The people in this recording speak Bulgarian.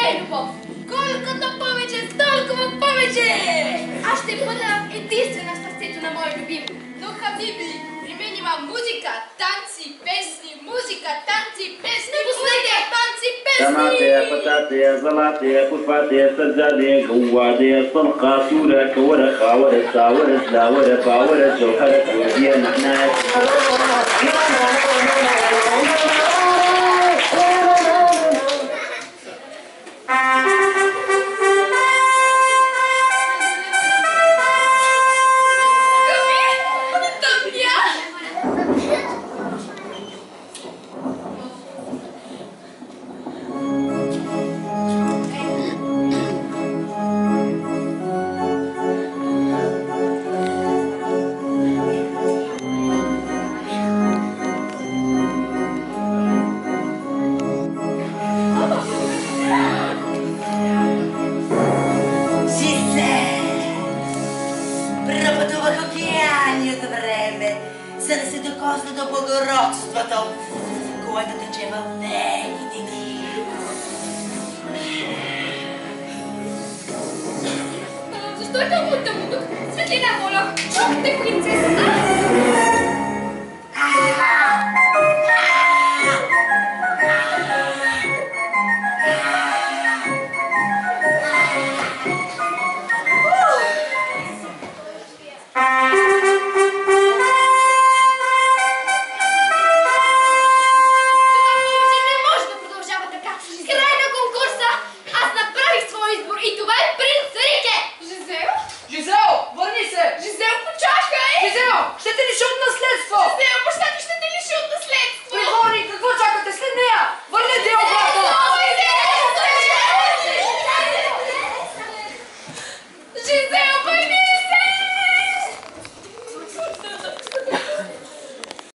е любов. Колкото повече, толкова повече! Аз ще бъда единствена в сърцето на моя любим. Но Хабиби, при мен има музика, танци, песни, музика, танци, песни, музика, танци, песни! Таматия, пататия, залатия, путпатия, саджадия, гуадия, صنقاتورة كورة خاورة ساورة زلاورة باورة جوهرة ودية معناها за да се докосне до благородството, което тече в вените ни. Защо е толкова тъмно тук? Светлина, моля! Чухте, принцеса! Жизел!